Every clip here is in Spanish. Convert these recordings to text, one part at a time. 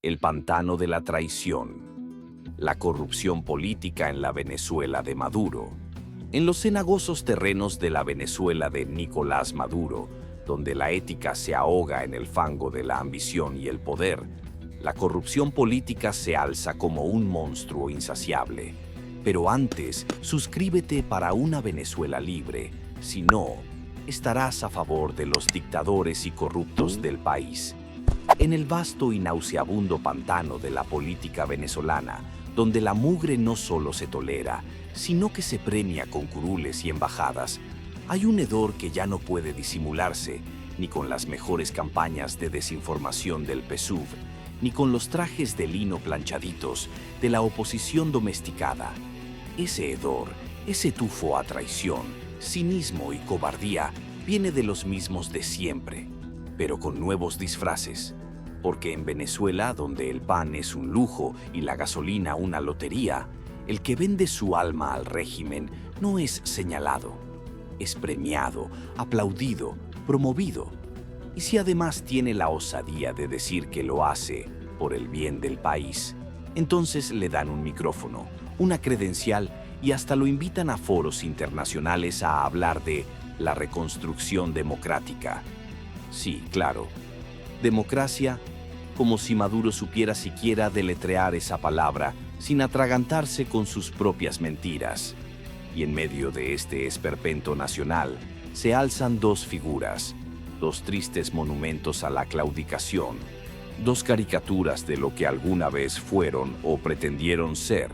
el pantano de la traición, la corrupción política en la Venezuela de Maduro, en los cenagosos terrenos de la Venezuela de Nicolás Maduro, donde la ética se ahoga en el fango de la ambición y el poder, la corrupción política se alza como un monstruo insaciable. Pero antes, suscríbete para una Venezuela libre. Si no, estarás a favor de los dictadores y corruptos del país. En el vasto y nauseabundo pantano de la política venezolana, donde la mugre no solo se tolera, sino que se premia con curules y embajadas, hay un hedor que ya no puede disimularse, ni con las mejores campañas de desinformación del PSUV, ni con los trajes de lino planchaditos de la oposición domesticada. Ese hedor, ese tufo a traición, cinismo y cobardía viene de los mismos de siempre, pero con nuevos disfraces. Porque en Venezuela, donde el pan es un lujo y la gasolina una lotería, el que vende su alma al régimen no es señalado, es premiado, aplaudido, promovido. Y si además tiene la osadía de decir que lo hace por el bien del país, entonces le dan un micrófono, una credencial y hasta lo invitan a foros internacionales a hablar de la reconstrucción democrática. Sí, claro, democracia, como si Maduro supiera siquiera deletrear esa palabra sin atragantarse con sus propias mentiras. Y en medio de este esperpento nacional se alzan dos figuras, dos tristes monumentos a la claudicación, dos caricaturas de lo que alguna vez fueron o pretendieron ser.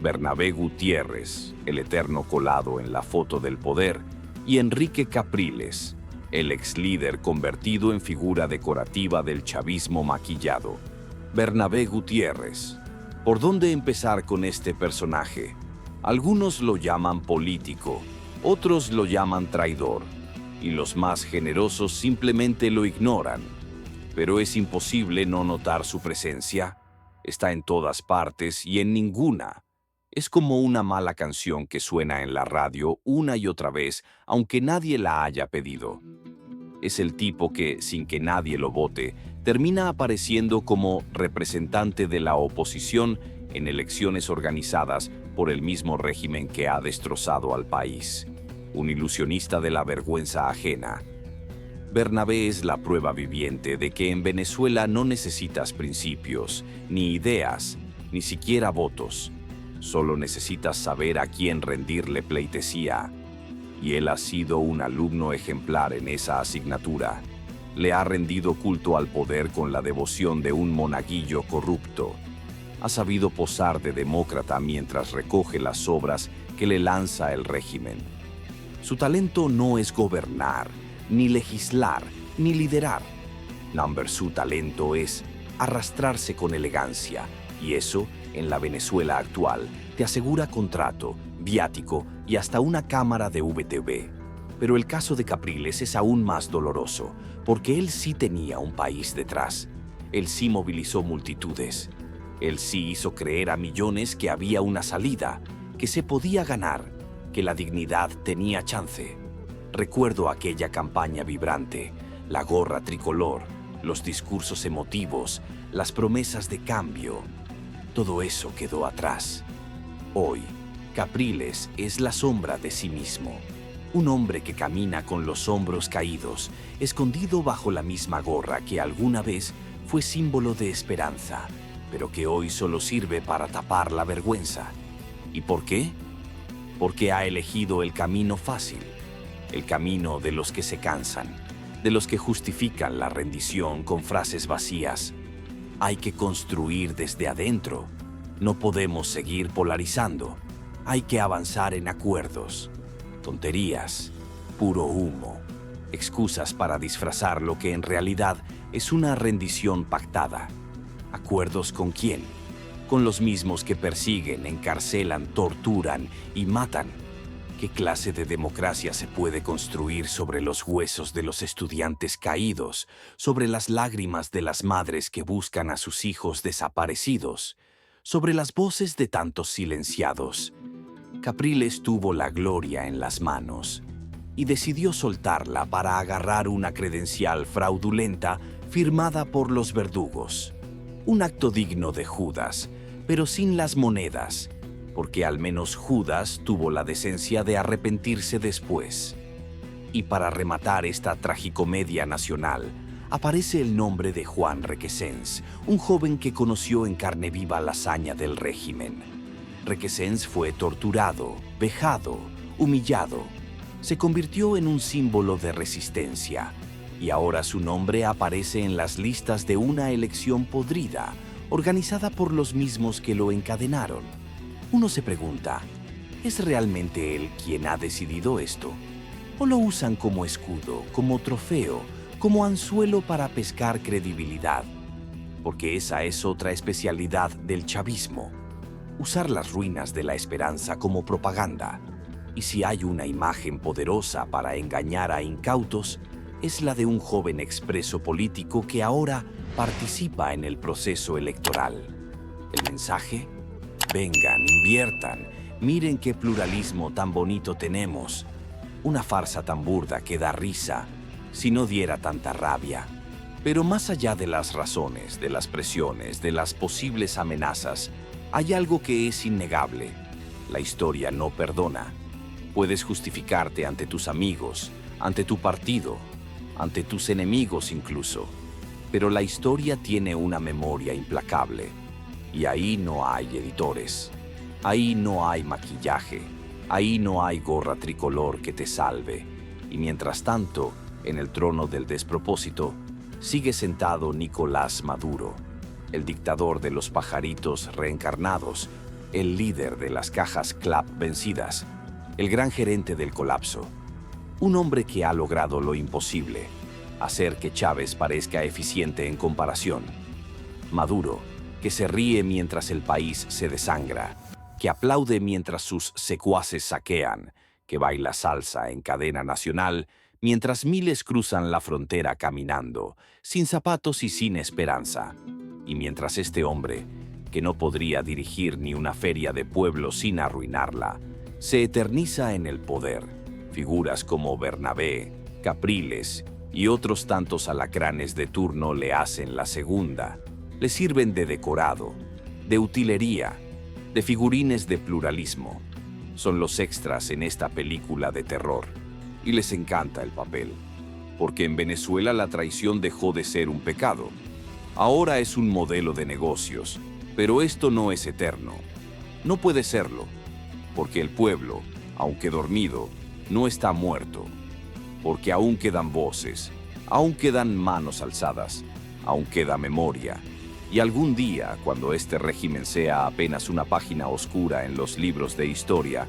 Bernabé Gutiérrez, el eterno colado en la foto del poder, y Enrique Capriles, el ex líder convertido en figura decorativa del chavismo maquillado. Bernabé Gutiérrez. ¿Por dónde empezar con este personaje? Algunos lo llaman político, otros lo llaman traidor, y los más generosos simplemente lo ignoran. Pero es imposible no notar su presencia. Está en todas partes y en ninguna. Es como una mala canción que suena en la radio una y otra vez, aunque nadie la haya pedido. Es el tipo que, sin que nadie lo vote, termina apareciendo como representante de la oposición en elecciones organizadas por el mismo régimen que ha destrozado al país. Un ilusionista de la vergüenza ajena. Bernabé es la prueba viviente de que en Venezuela no necesitas principios, ni ideas, ni siquiera votos. Solo necesitas saber a quién rendirle pleitesía. Y él ha sido un alumno ejemplar en esa asignatura. Le ha rendido culto al poder con la devoción de un monaguillo corrupto. Ha sabido posar de demócrata mientras recoge las obras que le lanza el régimen. Su talento no es gobernar, ni legislar, ni liderar. Su talento es arrastrarse con elegancia, y eso, en la Venezuela actual, te asegura contrato, viático y hasta una cámara de VTV. Pero el caso de Capriles es aún más doloroso, porque él sí tenía un país detrás. Él sí movilizó multitudes. Él sí hizo creer a millones que había una salida, que se podía ganar, que la dignidad tenía chance. Recuerdo aquella campaña vibrante, la gorra tricolor, los discursos emotivos, las promesas de cambio. Todo eso quedó atrás. Hoy, Capriles es la sombra de sí mismo. Un hombre que camina con los hombros caídos, escondido bajo la misma gorra que alguna vez fue símbolo de esperanza, pero que hoy solo sirve para tapar la vergüenza. ¿Y por qué? Porque ha elegido el camino fácil, el camino de los que se cansan, de los que justifican la rendición con frases vacías. Hay que construir desde adentro. No podemos seguir polarizando. Hay que avanzar en acuerdos. Tonterías, puro humo, excusas para disfrazar lo que en realidad es una rendición pactada. ¿Acuerdos con quién? Con los mismos que persiguen, encarcelan, torturan y matan. ¿Qué clase de democracia se puede construir sobre los huesos de los estudiantes caídos, sobre las lágrimas de las madres que buscan a sus hijos desaparecidos, sobre las voces de tantos silenciados? Capriles tuvo la gloria en las manos y decidió soltarla para agarrar una credencial fraudulenta firmada por los verdugos. Un acto digno de Judas, pero sin las monedas, porque al menos Judas tuvo la decencia de arrepentirse después. Y para rematar esta tragicomedia nacional, aparece el nombre de Juan Requesens, un joven que conoció en carne viva la hazaña del régimen. Requesens fue torturado, vejado, humillado. Se convirtió en un símbolo de resistencia, y ahora su nombre aparece en las listas de una elección podrida, organizada por los mismos que lo encadenaron. Uno se pregunta, ¿es realmente él quien ha decidido esto? ¿O lo usan como escudo, como trofeo, como anzuelo para pescar credibilidad? Porque esa es otra especialidad del chavismo, usar las ruinas de la esperanza como propaganda. Y si hay una imagen poderosa para engañar a incautos, es la de un joven expreso político que ahora participa en el proceso electoral. ¿El mensaje? Vengan, inviertan, miren qué pluralismo tan bonito tenemos. Una farsa tan burda que da risa, si no diera tanta rabia. Pero más allá de las razones, de las presiones, de las posibles amenazas, hay algo que es innegable. La historia no perdona. Puedes justificarte ante tus amigos, ante tu partido, ante tus enemigos incluso. Pero la historia tiene una memoria implacable. Y ahí no hay editores. Ahí no hay maquillaje. Ahí no hay gorra tricolor que te salve. Y mientras tanto, en el trono del despropósito, sigue sentado Nicolás Maduro, el dictador de los pajaritos reencarnados, el líder de las cajas Clap vencidas, el gran gerente del colapso. Un hombre que ha logrado lo imposible, hacer que Chávez parezca eficiente en comparación. Maduro, que se ríe mientras el país se desangra, que aplaude mientras sus secuaces saquean, que baila salsa en cadena nacional mientras miles cruzan la frontera caminando, sin zapatos y sin esperanza. Y mientras este hombre, que no podría dirigir ni una feria de pueblo sin arruinarla, se eterniza en el poder. Figuras como Bernabé, Capriles y otros tantos alacranes de turno le hacen la segunda, le sirven de decorado, de utilería, de figurines de pluralismo. Son los extras en esta película de terror. Y les encanta el papel, porque en Venezuela la traición dejó de ser un pecado. Ahora es un modelo de negocios, pero esto no es eterno. No puede serlo, porque el pueblo, aunque dormido, no está muerto, porque aún quedan voces, aún quedan manos alzadas, aún queda memoria. Y algún día, cuando este régimen sea apenas una página oscura en los libros de historia,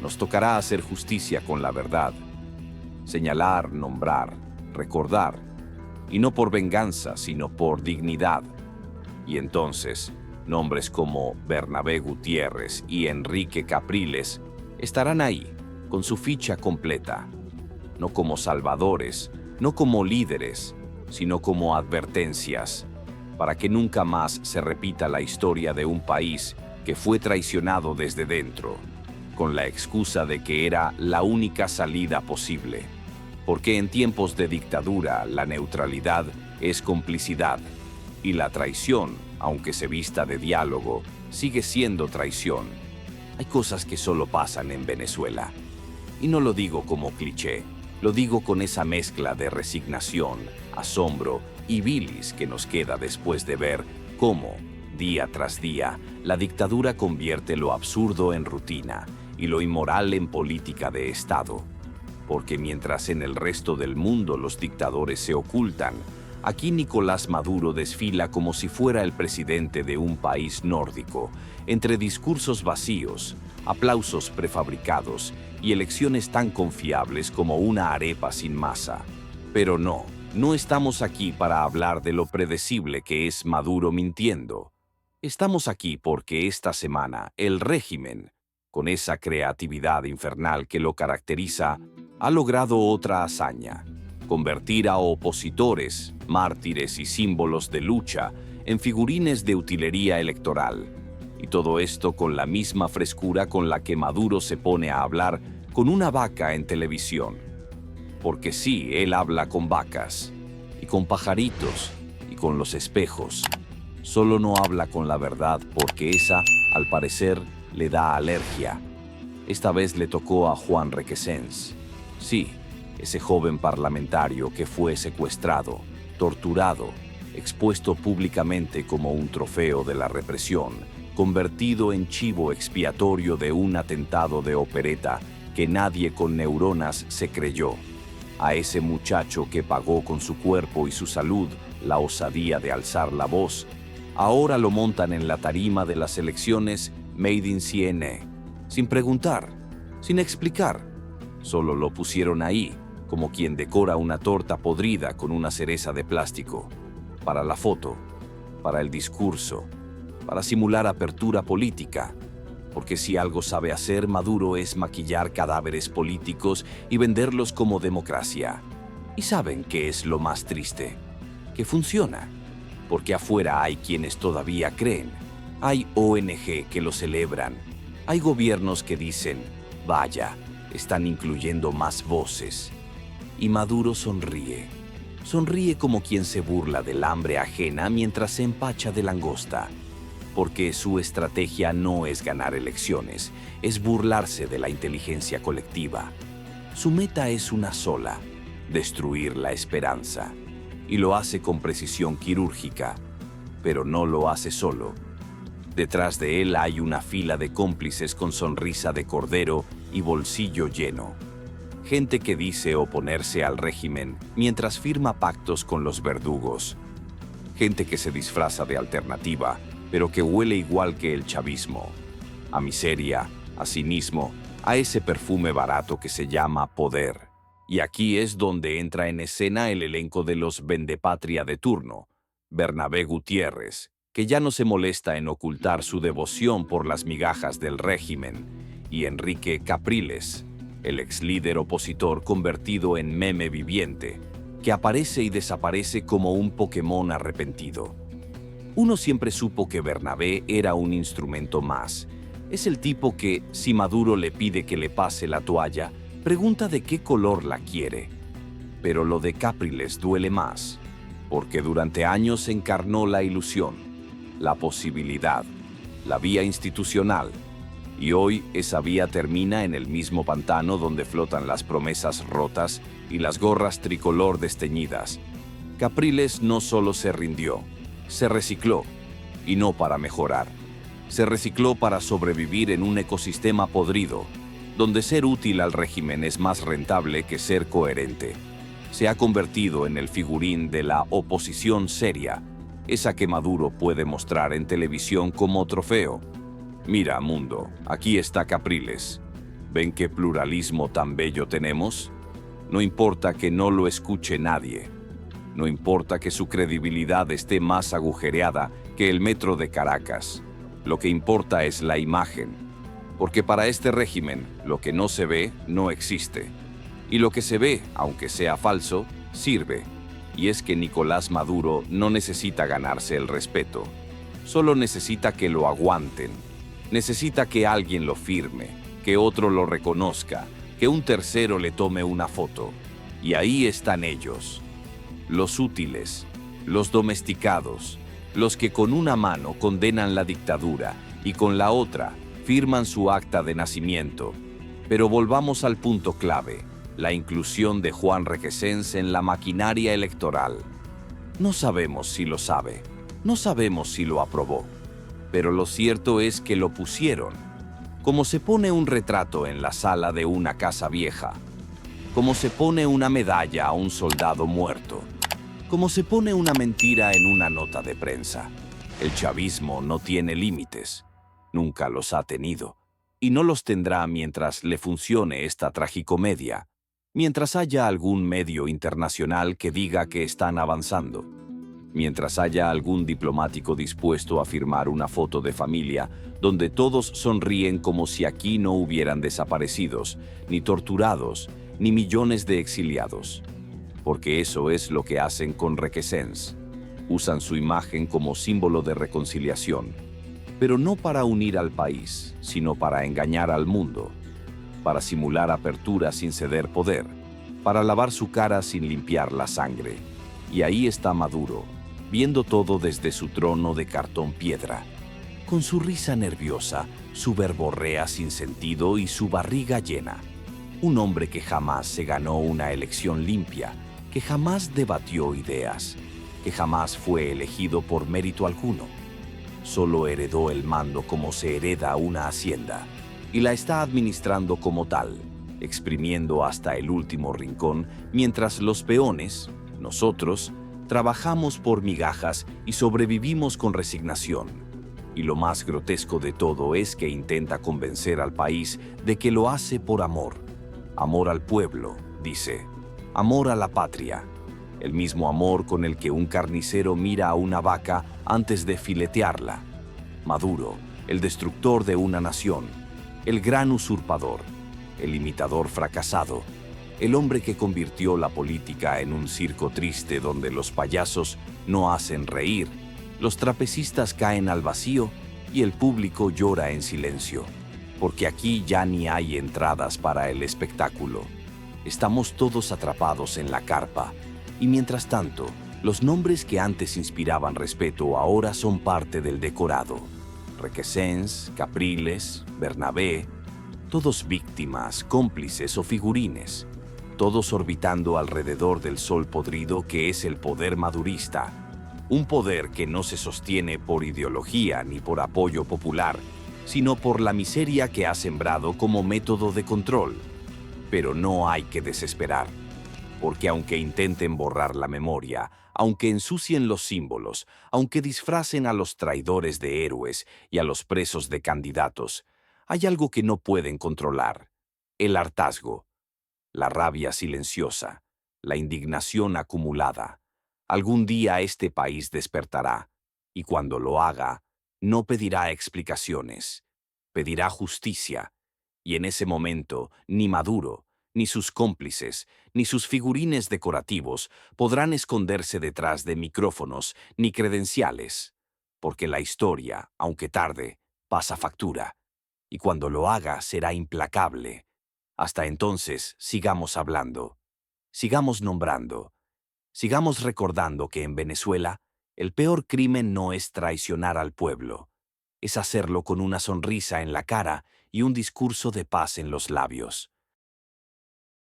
nos tocará hacer justicia con la verdad. Señalar, nombrar, recordar, y no por venganza, sino por dignidad. Y entonces, nombres como Bernabé Gutiérrez y Enrique Capriles estarán ahí, con su ficha completa, no como salvadores, no como líderes, sino como advertencias, para que nunca más se repita la historia de un país que fue traicionado desde dentro, con la excusa de que era la única salida posible. Porque en tiempos de dictadura la neutralidad es complicidad, y la traición, aunque se vista de diálogo, sigue siendo traición. Hay cosas que solo pasan en Venezuela. Y no lo digo como cliché, lo digo con esa mezcla de resignación, asombro y bilis que nos queda después de ver cómo, día tras día, la dictadura convierte lo absurdo en rutina y lo inmoral en política de Estado. Porque mientras en el resto del mundo los dictadores se ocultan, aquí Nicolás Maduro desfila como si fuera el presidente de un país nórdico, entre discursos vacíos, aplausos prefabricados y elecciones tan confiables como una arepa sin masa. Pero no estamos aquí para hablar de lo predecible que es Maduro mintiendo. Estamos aquí porque esta semana el régimen, con esa creatividad infernal que lo caracteriza, ha logrado otra hazaña: convertir a opositores, mártires y símbolos de lucha en figurines de utilería electoral. Y todo esto con la misma frescura con la que Maduro se pone a hablar con una vaca en televisión. Porque sí, él habla con vacas, y con pajaritos, y con los espejos. Solo no habla con la verdad porque esa, al parecer, le da alergia. Esta vez le tocó a Juan Requesens. Sí, ese joven parlamentario que fue secuestrado, torturado, expuesto públicamente como un trofeo de la represión, convertido en chivo expiatorio de un atentado de opereta que nadie con neuronas se creyó. A ese muchacho que pagó con su cuerpo y su salud la osadía de alzar la voz, ahora lo montan en la tarima de las elecciones Made in CNE, sin preguntar, sin explicar. Solo lo pusieron ahí, como quien decora una torta podrida con una cereza de plástico, para la foto, para el discurso, para simular apertura política. Porque si algo sabe hacer Maduro es maquillar cadáveres políticos y venderlos como democracia. Y ¿saben qué es lo más triste? Que funciona. Porque afuera hay quienes todavía creen. Hay ONG que lo celebran. Hay gobiernos que dicen, vaya, están incluyendo más voces. Y Maduro sonríe. Sonríe como quien se burla del hambre ajena mientras se empacha de langosta. Porque su estrategia no es ganar elecciones, es burlarse de la inteligencia colectiva. Su meta es una sola, destruir la esperanza. Y lo hace con precisión quirúrgica, pero no lo hace solo. Detrás de él hay una fila de cómplices con sonrisa de cordero y bolsillo lleno. Gente que dice oponerse al régimen mientras firma pactos con los verdugos. Gente que se disfraza de alternativa, pero que huele igual que el chavismo. A miseria, a cinismo, a ese perfume barato que se llama poder. Y aquí es donde entra en escena el elenco de los vendepatria de turno. Bernabé Gutiérrez, que ya no se molesta en ocultar su devoción por las migajas del régimen, y Enrique Capriles, el ex líder opositor convertido en meme viviente, que aparece y desaparece como un Pokémon arrepentido. Uno siempre supo que Bernabé era un instrumento más. Es el tipo que, si Maduro le pide que le pase la toalla, pregunta de qué color la quiere. Pero lo de Capriles duele más, porque durante años encarnó la ilusión, la posibilidad, la vía institucional, y hoy esa vía termina en el mismo pantano donde flotan las promesas rotas y las gorras tricolor desteñidas. Capriles no solo se rindió, se recicló, y no para mejorar. Se recicló para sobrevivir en un ecosistema podrido, donde ser útil al régimen es más rentable que ser coherente. Se ha convertido en el figurín de la oposición seria, esa que Maduro puede mostrar en televisión como trofeo. Mira, mundo, aquí está Capriles. ¿Ven qué pluralismo tan bello tenemos? No importa que no lo escuche nadie. No importa que su credibilidad esté más agujereada que el metro de Caracas. Lo que importa es la imagen. Porque para este régimen, lo que no se ve, no existe. Y lo que se ve, aunque sea falso, sirve. Y es que Nicolás Maduro no necesita ganarse el respeto. Solo necesita que lo aguanten. Necesita que alguien lo firme, que otro lo reconozca, que un tercero le tome una foto. Y ahí están ellos. Los útiles, los domesticados, los que con una mano condenan la dictadura y con la otra firman su acta de nacimiento. Pero volvamos al punto clave, la inclusión de Juan Requesens en la maquinaria electoral. No sabemos si lo sabe, no sabemos si lo aprobó, pero lo cierto es que lo pusieron, como se pone un retrato en la sala de una casa vieja, como se pone una medalla a un soldado muerto, como se pone una mentira en una nota de prensa. El chavismo no tiene límites. Nunca los ha tenido, y no los tendrá mientras le funcione esta tragicomedia, mientras haya algún medio internacional que diga que están avanzando, mientras haya algún diplomático dispuesto a firmar una foto de familia donde todos sonríen como si aquí no hubieran desaparecidos, ni torturados, ni millones de exiliados. Porque eso es lo que hacen con Requesens. Usan su imagen como símbolo de reconciliación, pero no para unir al país, sino para engañar al mundo, para simular apertura sin ceder poder, para lavar su cara sin limpiar la sangre. Y ahí está Maduro, viendo todo desde su trono de cartón piedra. Con su risa nerviosa, su verborrea sin sentido y su barriga llena. Un hombre que jamás se ganó una elección limpia, que jamás debatió ideas, que jamás fue elegido por mérito alguno. Solo heredó el mando como se hereda una hacienda, y la está administrando como tal, exprimiendo hasta el último rincón, mientras los peones, nosotros, trabajamos por migajas y sobrevivimos con resignación. Y lo más grotesco de todo es que intenta convencer al país de que lo hace por amor. Amor al pueblo, dice. Amor a la patria. El mismo amor con el que un carnicero mira a una vaca antes de filetearla. Maduro, el destructor de una nación. El gran usurpador. El imitador fracasado. El hombre que convirtió la política en un circo triste donde los payasos no hacen reír, los trapecistas caen al vacío y el público llora en silencio, porque aquí ya ni hay entradas para el espectáculo. Estamos todos atrapados en la carpa, y mientras tanto, los nombres que antes inspiraban respeto ahora son parte del decorado. Requesens, Capriles, Bernabé, todos víctimas, cómplices o figurines, todos orbitando alrededor del sol podrido que es el poder madurista. Un poder que no se sostiene por ideología ni por apoyo popular, sino por la miseria que ha sembrado como método de control. Pero no hay que desesperar, porque aunque intenten borrar la memoria, aunque ensucien los símbolos, aunque disfracen a los traidores de héroes y a los presos de candidatos, hay algo que no pueden controlar: el hartazgo, la rabia silenciosa, la indignación acumulada. Algún día este país despertará, y cuando lo haga, no pedirá explicaciones, pedirá justicia, y en ese momento ni Maduro, ni sus cómplices, ni sus figurines decorativos podrán esconderse detrás de micrófonos ni credenciales, porque la historia, aunque tarde, pasa factura, y cuando lo haga será implacable. Hasta entonces, sigamos hablando, sigamos nombrando, sigamos recordando que en Venezuela el peor crimen no es traicionar al pueblo, es hacerlo con una sonrisa en la cara y un discurso de paz en los labios.